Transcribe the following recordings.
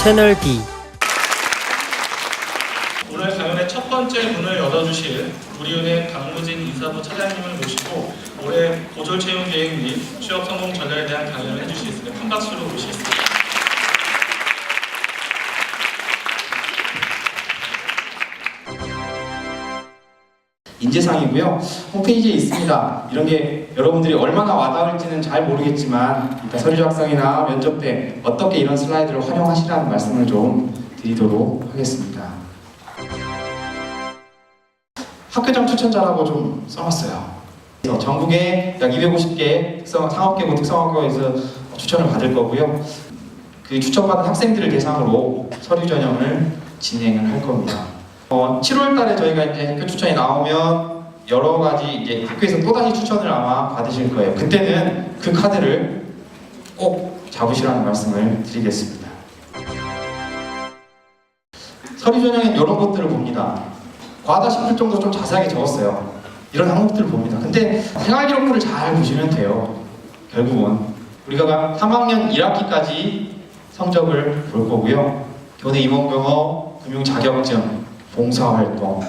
채널 D. 오늘 강연의 첫 번째 문을 열어주실 우리은행 강무진 이사부 차장님을 모시고 올해 고졸 채용 계획 및 취업 성공 전략에 대한 강연을 해주시겠습니다. 큰 박수로 모시겠습니다. 인재상이고요. 홈페이지에 있습니다. 이런 게 여러분들이 얼마나 와닿을지는 잘 모르겠지만 일단 서류 작성이나 면접 때 어떻게 이런 슬라이드를 활용하시라는 말씀을 좀 드리도록 하겠습니다. 학교장 추천자라고 좀 써놨어요. 전국에 약 250개 상업계고 특성화고에서 추천을 받을 거고요. 그 추천받은 학생들을 대상으로 서류 전형을 진행을 할 겁니다. 7월 달에 저희가 이제 학교 추천이 나오면 여러 가지 이제 학교에서 또다시 추천을 아마 받으실 거예요. 그때는 그 카드를 꼭 잡으시라는 말씀을 드리겠습니다. 서류 전형엔 이런 것들을 봅니다. 과하다 싶을 정도로 좀 자세하게 적었어요. 이런 항목들을 봅니다. 근데 생활기록부를 잘 보시면 돼요. 결국은 우리가 3학년 1학기까지 성적을 볼 거고요. 교내 임원 경험, 금융 자격증, 봉사활동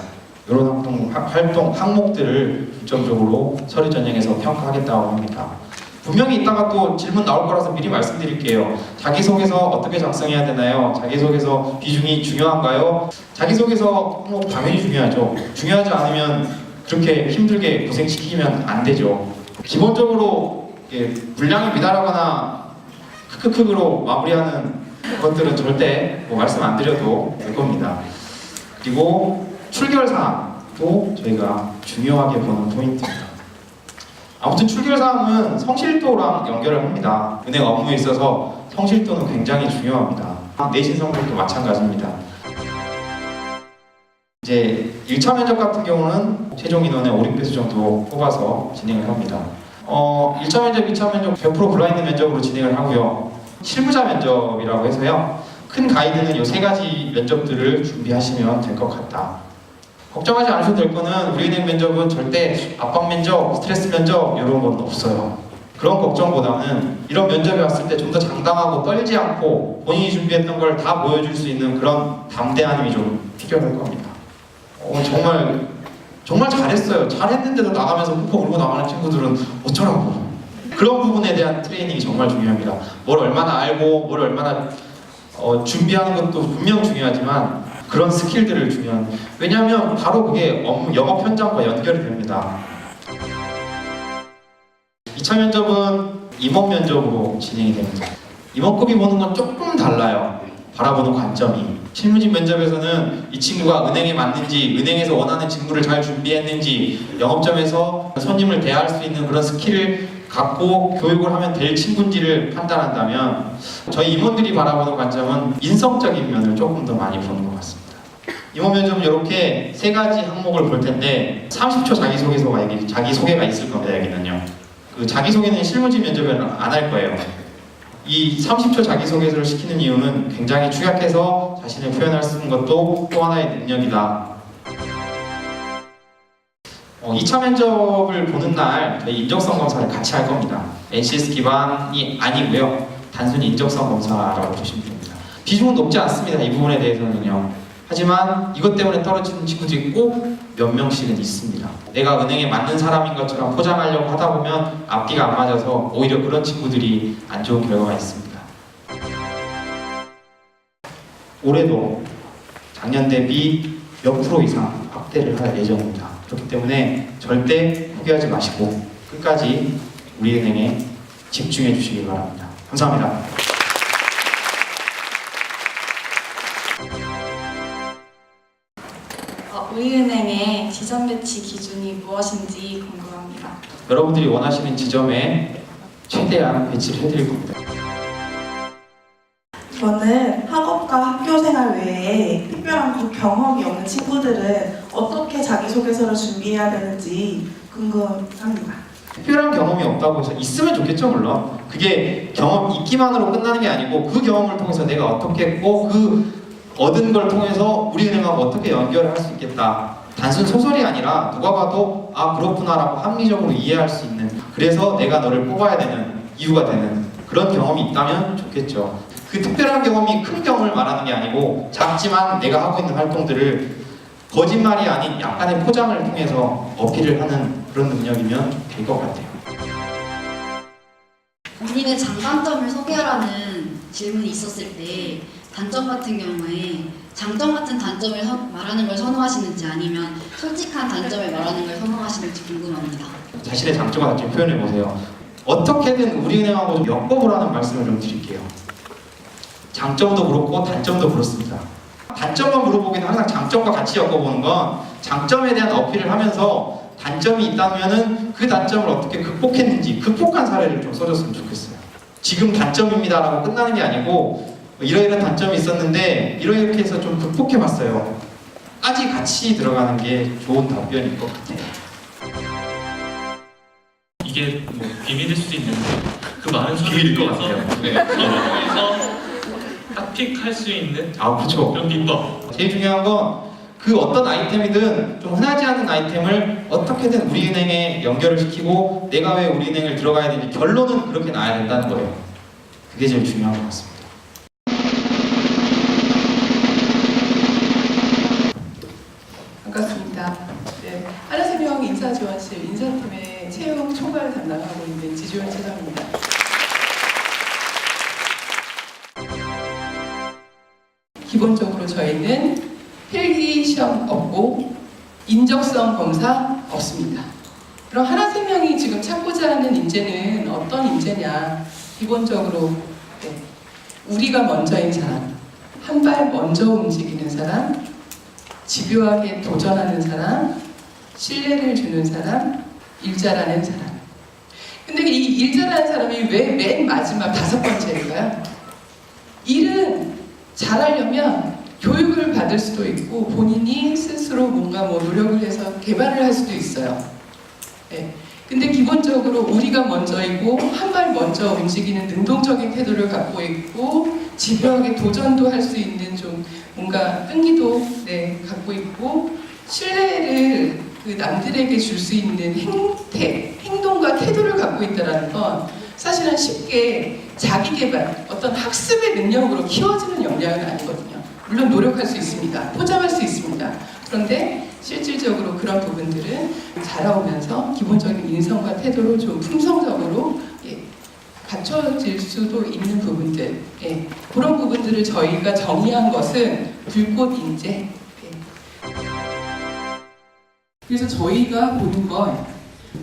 이런 활동 항목들을 중점적으로 서류 전형에서 평가하겠다고 합니다. 분명히 이따가 또 질문 나올 거라서 미리 말씀드릴게요. 자기소개서 어떻게 작성해야 되나요? 자기소개서 비중이 중요한가요? 자기소개서 항목 당연히 중요하죠. 중요하지 않으면 그렇게 힘들게 고생시키면 안 되죠. 기본적으로 분량이 미달하거나 크크크로 마무리하는 것들은 절대 말씀 안 드려도 될 겁니다. 그리고 출결사항도 저희가 중요하게 보는 포인트입니다. 아무튼 출결사항은 성실도랑 연결을 합니다. 은행 업무에 있어서 성실도는 굉장히 중요합니다. 내신 성적도 마찬가지입니다. 이제 1차 면접 같은 경우는 최종 인원의 5, 6배수 정도 뽑아서 진행을 합니다. 1차 면접, 2차 면접 100% 블라인드 면접으로 진행을 하고요. 실무자 면접이라고 해서요. 큰 가이드는 이 3가지 면접들을 준비하시면 될 것 같다. 걱정하지 않으셔도 될 거는 우리은행 면접은 절대 압박 면접, 스트레스 면접 이런 건 없어요. 그런 걱정보다는 이런 면접에 왔을 때 좀 더 장담하고 떨지 않고 본인이 준비했던 걸 다 보여줄 수 있는 그런 담대함이 좀 필요할 겁니다. 정말 잘했어요. 잘했는데도 나가면서 푹푹 울고 나가는 친구들은 어쩌라고. 그런 부분에 대한 트레이닝이 정말 중요합니다. 뭘 얼마나 알고 뭘 얼마나 준비하는 것도 분명 중요하지만 그런 스킬들을 중요한. 왜냐하면 바로 그게 영업 현장과 연결이 됩니다. 2차 면접은 임원 면접으로 진행이 됩니다. 임원급이 보는 건 조금 달라요. 바라보는 관점이. 실무진 면접에서는 이 친구가 은행에 맞는지, 은행에서 원하는 직무를 잘 준비했는지, 영업점에서 손님을 대할 수 있는 그런 스킬을 갖고 교육을 하면 될 친구인지를 판단한다면 저희 임원들이 바라보는 관점은 인성적인 면을 조금 더 많이 보는 것 같습니다. 임원 면접은 이렇게 3가지 항목을 볼 텐데 30초 자기소개가 있을 겁니다. 여기는요. 그 자기소개는 실무진 면접에는 안 할 거예요. 이 30초 자기소개서를 시키는 이유는 굉장히 축약해서 자신을 표현할 수 있는 것도 또 하나의 능력이다. 2차 면접을 보는 날 저희 인적성 검사를 같이 할 겁니다. NCS 기반이 아니고요. 단순히 인적성 검사라고 보시면 됩니다. 비중은 높지 않습니다. 이 부분에 대해서는요. 하지만 이것 때문에 떨어지는 친구들이 꼭 몇 명씩은 있습니다. 내가 은행에 맞는 사람인 것처럼 포장하려고 하다 보면 앞뒤가 안 맞아서 오히려 그런 친구들이 안 좋은 결과가 있습니다. 올해도 작년 대비 몇 프로 이상 확대를 할 예정입니다. 그렇기 때문에 절대 포기하지 마시고 끝까지 우리은행에 집중해 주시기 바랍니다. 감사합니다. 우리은행의 지점 배치 기준이 무엇인지 궁금합니다. 여러분들이 원하시는 지점에 최대한 배치를 해드릴 겁니다. 저는 학업과 학교생활 외에 특별한 경험이 없는 친구들은 어떻게 자기소개서를 준비해야 되는지 궁금합니다. 특별한 경험이 없다고 해서 있으면 좋겠죠. 물론 그게 경험 있기만으로 끝나는 게 아니고 그 경험을 통해서 내가 어떻게 했고 그 얻은 걸 통해서 우리은행하고 어떻게 연결을 할 수 있겠다. 단순 소설이 아니라 누가 봐도 아 그렇구나라고 합리적으로 이해할 수 있는, 그래서 내가 너를 뽑아야 되는 이유가 되는 그런 경험이 있다면 좋겠죠. 그 특별한 경험이 큰 경험을 말하는 게 아니고 작지만 내가 하고 있는 활동들을 거짓말이 아닌 약간의 포장을 통해서 어필을 하는 그런 능력이면 될 것 같아요. 본인의 장단점을 소개하라는 질문이 있었을 때 단점 같은 경우에 장점 같은 단점을 말하는 걸 선호하시는지 아니면 솔직한 단점을 말하는 걸 선호하시는지 궁금합니다. 자신의 장점과 단점 표현해 보세요. 어떻게든 우리은행하고 좀 엮어보라는 말씀을 좀 드릴게요. 장점도 그렇고 단점도 그렇습니다. 단점만 물어보기는 항상 장점과 같이 엮어보는 건 장점에 대한 어필을 하면서 단점이 있다면은 그 단점을 어떻게 극복했는지 극복한 사례를 좀 써줬으면 좋겠어요. 지금 단점입니다라고 끝나는 게 아니고 이러이러한 단점이 있었는데 이렇게 해서 좀 극복해봤어요. 까지 같이 들어가는 게 좋은 답변일 것 같아요. 이게 뭐 비밀일 수도 있는데 그 많은 비밀일 것 중에서 같아요. 네, 서로에서 딱 픽할 수 있는 그렇죠. 그런 비법. 제일 중요한 건 그 어떤 아이템이든 좀 흔하지 않은 아이템을 어떻게든 우리은행에 연결을 시키고 내가 왜 우리은행을 들어가야 되는지 결론은 그렇게 나야 된다는 거예요. 그게 제일 중요한 것 같습니다. 반갑습니다. 네, 하나생명 인사지원실 인사팀의 채용 총괄 담당하고 있는 지주현 차장입니다. 기본적으로 저희는 필기 시험 없고 인적성 검사 없습니다. 그럼 하나생명이 지금 찾고자 하는 인재는 어떤 인재냐? 기본적으로 우리가 먼저인 사람, 한 발 먼저 움직이는 사람, 집요하게 도전하는 사람, 신뢰를 주는 사람, 일 잘하는 사람. 근데 이 일 잘하는 사람이 왜 맨 마지막 5번째일까요? 일은 잘하려면 교육을 받을 수도 있고 본인이 스스로 뭔가 노력을 해서 개발을 할 수도 있어요. 네. 근데 기본적으로 우리가 먼저이고 한 발 먼저 움직이는 능동적인 태도를 갖고 있고 집요하게 도전도 할 수 있는 좀 뭔가 끈기도 갖고 있고 신뢰를 그 남들에게 줄 수 있는 행동과 태도를 갖고 있다는 건 사실은 쉽게 자기 개발, 어떤 학습의 능력으로 키워지는 역량은 아니거든요. 물론 노력할 수 있습니다. 포장할 수 있습니다. 그런데 실질적으로 그런 부분들은 자라오면서 기본적인 인성과 태도로 좀 품성적으로 갖춰질 수도 있는 부분들, 그런 부분들을 저희가 정의한 것은 불꽃 인재. 그래서 저희가 보는 건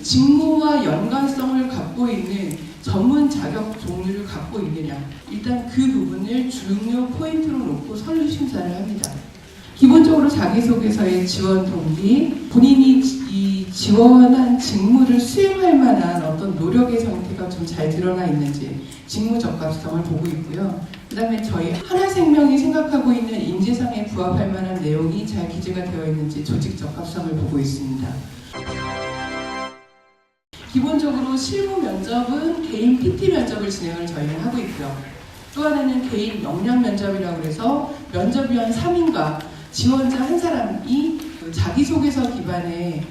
직무와 연관성을 갖고 있는 전문 자격 종류를 갖고 있느냐, 일단 그 부분을 중요 포인트로 놓고 선류 심사를 합니다. 기본적으로 자기소개서의 지원 동기, 본인이 이 지원한 직무를 수행할 만한 어떤 노력의 상태가 좀 잘 드러나 있는지 직무 적합성을 보고 있고요. 그 다음에 저희 하나생명이 생각하고 있는 인재상에 부합할 만한 내용이 잘 기재가 되어 있는지 조직 적합성을 보고 있습니다. 기본적으로 실무 면접은 개인 PT 면접을 진행을 저희는 하고 있고요. 또 하나는 개인 역량 면접이라고 해서 면접위원 3인과 지원자 한 사람이 자기소개서 기반의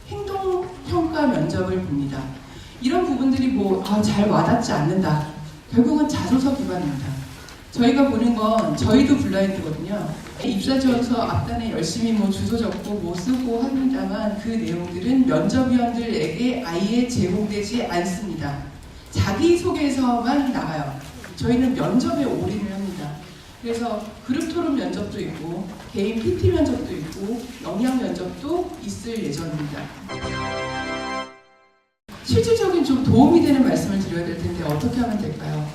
행동평가 면접을 봅니다. 이런 부분들이 잘 와닿지 않는다. 결국은 자소서 기반입니다. 저희가 보는 건 저희도 블라인드거든요. 입사지원서 앞단에 열심히 주소 적고 쓰고 합니다만 그 내용들은 면접위원들에게 아예 제공되지 않습니다. 자기소개서만 나가요. 저희는 면접에 올인을 합니다. 그래서 그룹 토론 면접도 있고 개인 PT 면접도 있고 역량 면접도 있을 예정입니다. 실질적인 좀 도움이 되는 말씀을 드려야 될 텐데 어떻게 하면 될까요?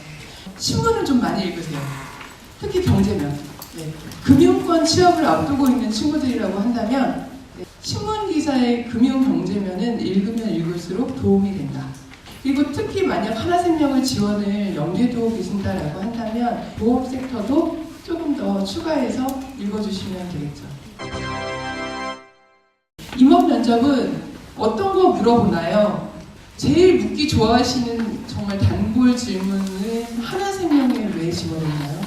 신문을 좀 많이 읽으세요. 특히 경제면. 금융권 취업을 앞두고 있는 친구들이라고 한다면 신문 기사의 금융 경제면은 읽으면 읽을수록 도움이 된다. 그리고 특히 만약 하나생명을 지원을 염두에 계신다라고 한다면 보험 섹터도 조금 더 추가해서 읽어주시면 되겠죠. 임원 면접은 어떤 거 물어보나요? 제일 묻기 좋아하시는 정말 단골 질문은 하나생명에 왜 지원했나요?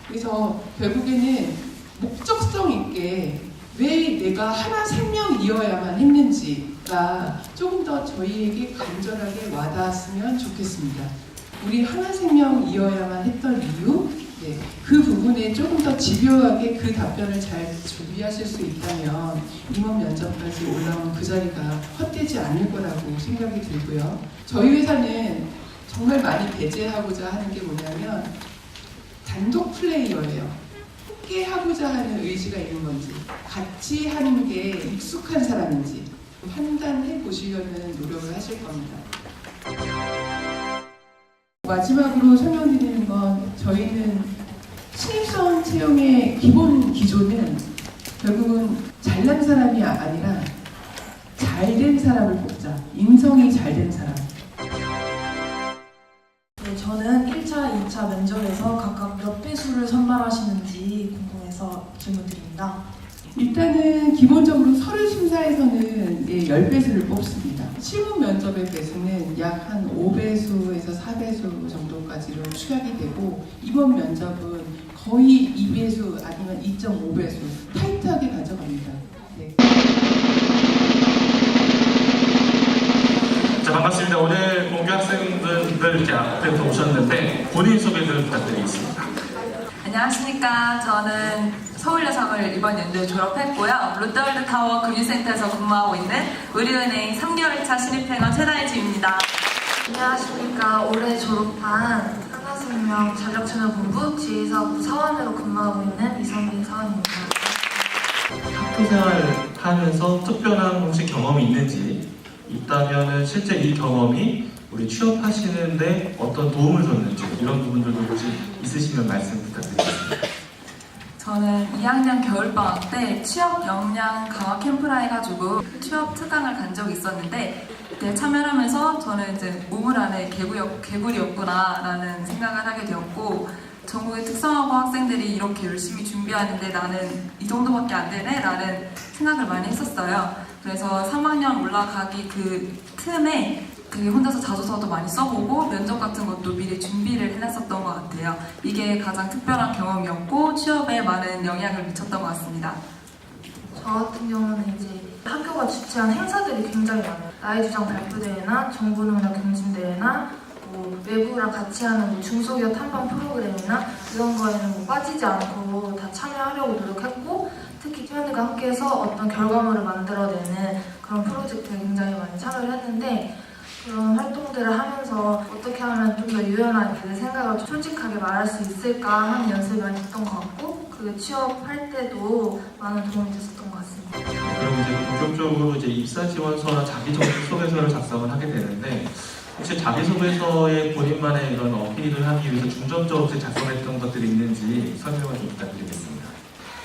그래서 결국에는 목적성 있게 왜 내가 하나생명이어야만 했는지가 조금 더 저희에게 간절하게 와닿았으면 좋겠습니다. 우리 하나생명이어야만 했던 이유, 네, 그 부분에 조금 더 집요하게 그 답변을 잘 준비하실 수 있다면 임원 면접까지 올라온 그 자리가 헛되지 않을 거라고 생각이 들고요. 저희 회사는 정말 많이 배제하고자 하는 게 뭐냐면 단독 플레이어예요. 함께 하고자 하는 의지가 있는 건지, 같이 하는 게 익숙한 사람인지 판단해 보시려는 노력을 하실 겁니다. 마지막으로 설명드리는 건 저희는 신입사원 채용의 기본 기조는 결국은 잘난 사람이 아니라 잘된 사람을 뽑자. 인성이 잘된 사람. 네, 저는 1차, 2차 면접에서 각각 몇 배수를 선발하시는지 궁금해서 질문드립니다. 일단은 기본적으로 서류 심사에서는 10배수를 뽑습니다. 실무 면접의 배수는 약 한 5배수에서 4배수 정도까지로 추락이 되고 이번 면접은 거의 2배수 아니면 2.5배수 타이트하게 가져갑니다. 네. 자, 반갑습니다. 오늘 공교 학생분들 이렇게 앞에서 오셨는데 본인 소개 좀 부탁드리겠습니다. 안녕하십니까. 저는 서울여성을 이번 연도에 졸업했고요. 롯데월드타워 금융센터에서 근무하고 있는 우리은행 3개월차 신입행원 최다혜지입니다. 안녕하십니까. 올해 졸업한 하나생명 전력채널본부 지휘사업부 사원으로 근무하고 있는 이선빈 사원입니다. 학교생활 하면서 특별한 혹시 경험이 있는지, 있다면은 실제 이 경험이 우리 취업하시는데 어떤 도움을 줬는지 이런 부분들도 혹시 있으시면 말씀 부탁드리겠습니다. 저는 2학년 겨울방학 때 취업 역량 강화 캠프라 해가지고 취업 특강을 간 적이 있었는데 그때 참여를 하면서 저는 이제 우물 안에 개구리였구나라는 생각을 하게 되었고, 전국의 특성화고 학생들이 이렇게 열심히 준비하는데 나는 이 정도밖에 안 되네? 라는 생각을 많이 했었어요. 그래서 3학년 올라가기 그 틈에 되게 혼자서 자소서도 많이 써보고 면접 같은 것도 미리 준비를 해놨었던 것 같아요. 이게 가장 특별한 경험이었고 취업에 많은 영향을 미쳤던 것 같습니다. 저 같은 경우는 이제 학교가 주최한 행사들이 굉장히 많아요. 나이주장 발표대회나 정부능력 경진대회나 뭐 외부랑 같이 하는 뭐 중소기업 탐방 프로그램이나 이런 거에는 뭐 빠지지 않고 다 참여하려고 노력했고, 특히 팀원들과 함께해서 어떤 결과물을 만들어내는 그런 프로젝트에 굉장히 많이 참여를 했는데, 그런 활동들을 하면서 어떻게 하면 좀 더 유연하게 내 생각을 솔직하게 말할 수 있을까 하는 연습이 많이 됐던 것 같고, 그게 취업할 때도 많은 도움이 됐었던 것 같습니다. 그럼 이제 본격적으로 이제 입사 지원서나 자기소개서를 작성을 하게 되는데, 혹시 자기소개서에 본인만의 이런 어필을 하기 위해서 중점적으로 작성했던 것들이 있는지 설명을 좀 부탁드리겠습니다.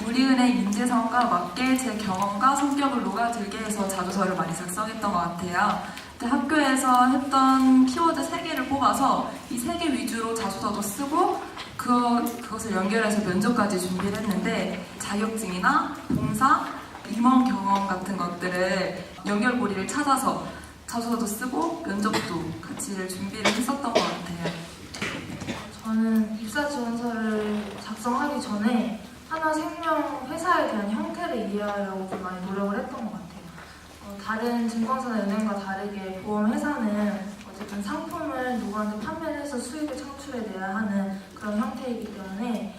우리은행 인재성과 맞게 제 경험과 성격을 녹아들게 해서 자소서를 많이 작성했던 것 같아요. 그때 학교에서 했던 키워드 3개를 뽑아서 이 3개 위주로 자소서도 쓰고 그것을 연결해서 면접까지 준비를 했는데, 자격증이나 봉사, 임원 경험 같은 것들을 연결고리를 찾아서 자소서도 쓰고 면접도 같이 준비를 했었던 것 같아요. 저는 입사 지원서를 작성하기 전에 하나생명 회사에 대한 형태를 이해하려고 좀 많이 노력을 했던 것 같아요. 다른 증권사나 은행과 다르게 보험회사는 어쨌든 상품을 누구한테 판매를 해서 수익을 창출해내야 하는 그런 형태이기 때문에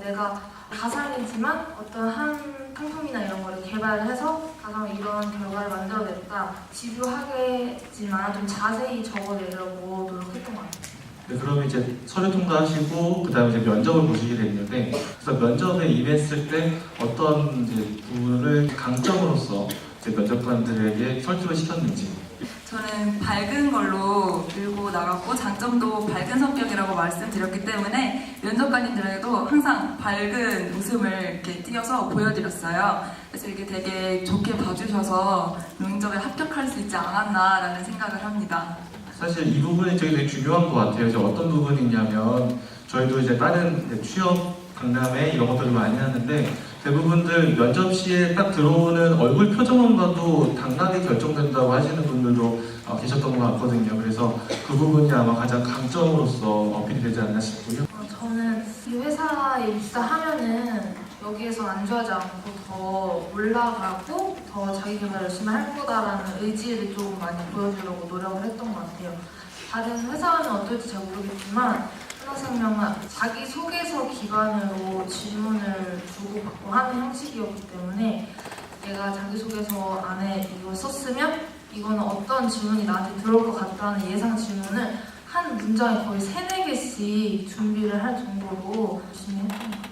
내가 가상이지만 어떤 한 상품이나 이런 거를 개발해서 가상 이런 결과를 만들어냈다, 집요하겠지만 좀 자세히 적어내려고 노력했던 것 같아요. 네, 그러면 이제 서류 통과하시고 그다음에 이제 면접을 보시게 됐는데, 그래서 면접에 임했을 때 어떤 이제 부분을 강점으로서 이제 면접관들에게 설득을 시켰는지. 저는 밝은 걸로 밀고 나갔고 장점도 밝은 성격이라고 말씀드렸기 때문에 면접관님들에게도 항상 밝은 웃음을 이렇게 띄어서 보여드렸어요. 그래서 이게 되게 좋게 봐주셔서 면접에 합격할 수 있지 않았나라는 생각을 합니다. 사실 이 부분이 되게 중요한 것 같아요. 이제 어떤 부분이 있냐면, 저희도 이제 다른 취업 강남에 이런 것들을 많이 하는데 대부분들 면접 시에 딱 들어오는 얼굴 표정만 봐도 당락이 결정된다고 하시는 분들도 계셨던 것 같거든요. 그래서 그 부분이 아마 가장 강점으로서 어필이 되지 않나 싶고요. 저는 이 회사에 입사하면은 여기에서 안주하지 않고 더 올라가고 더 자기 개발 열심히 할 거다라는 의지를 좀 많이 보여주려고 노력을 했던 것 같아요. 다른 회사는 어떨지 잘 모르겠지만 하나생명은 자기소개서 기반으로 질문을 주고받고 하는 형식이었기 때문에 내가 자기소개서 안에 이걸 썼으면 이거는 어떤 질문이 나한테 들어올 것 같다는 예상 질문을 한 문장에 거의 3-4개씩 준비를 할 정도로 열심히 했던 것 같아요.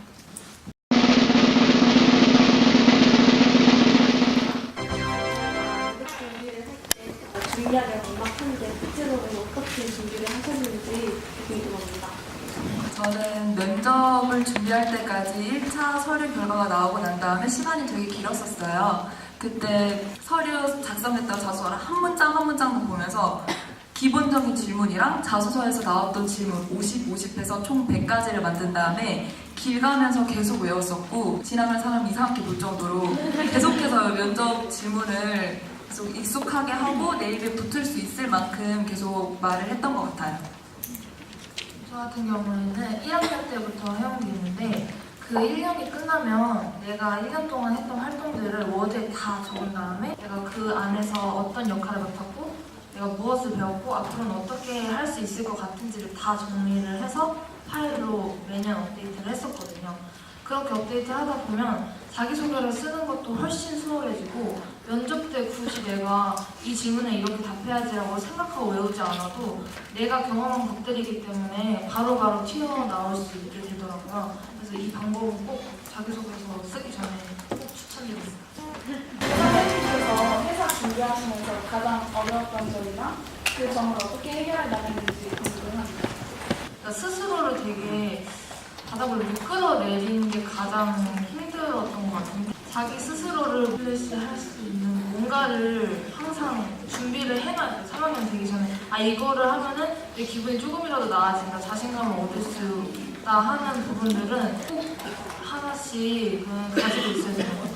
준비하려고 막 하는데 구체적으로 어떻게 준비를 하셨는지 궁금합니다. 저는 면접을 준비할 때까지 1차 서류 결과가 나오고 난 다음에 시간이 되게 길었었어요. 그때 서류 작성했던 자소서를 한 문장 한 문장도 보면서 기본적인 질문이랑 자소서에서 나왔던 질문 50, 50 해서 총 100가지를 만든 다음에 길 가면서 계속 외웠었고 지나가는 사람 이상하게 볼 정도로 계속해서 면접 질문을 계속 익숙하게 하고 내 입에 붙을 수 있을 만큼 계속 말을 했던 것 같아요. 저 같은 경우에는 1학년 때부터 해온 게 있는데 그 1년이 끝나면 내가 1년 동안 했던 활동들을 워드에 다 적은 다음에 내가 그 안에서 어떤 역할을 맡았고 내가 무엇을 배웠고 앞으로는 어떻게 할 수 있을 것 같은지를 다 정리를 해서 파일로 매년 업데이트를 했었거든요. 그렇게 업데이트 하다 보면 자기소개를 쓰는 것도 훨씬 수월해지고 면접 때 굳이 내가 이 질문에 이렇게 답해야지라고 생각하고 외우지 않아도 내가 경험한 것들이기 때문에 바로바로 튀어나올 수 있게 되더라고요. 그래서 이 방법은 꼭 자기소개서 쓰기 전에 꼭 추천드리겠습니다. 회사에서 회사 준비하시면서 가장 어려웠던 점이나 그 점을 어떻게 해결해 나갔는지 궁금합니다. 그러니까 스스로를 되게 바닥을 미끄러내리는 게 가장 힘들었던 것 같은데 자기 스스로를 플래시할 수 있는 뭔가를 항상 준비를 해놔야 돼요. 3학년 되기 전에 이거를 하면은 내 기분이 조금이라도 나아진다, 자신감을 얻을 수 있다 하는 부분들은 꼭 하나씩 가지고 있어야 되는 거예요.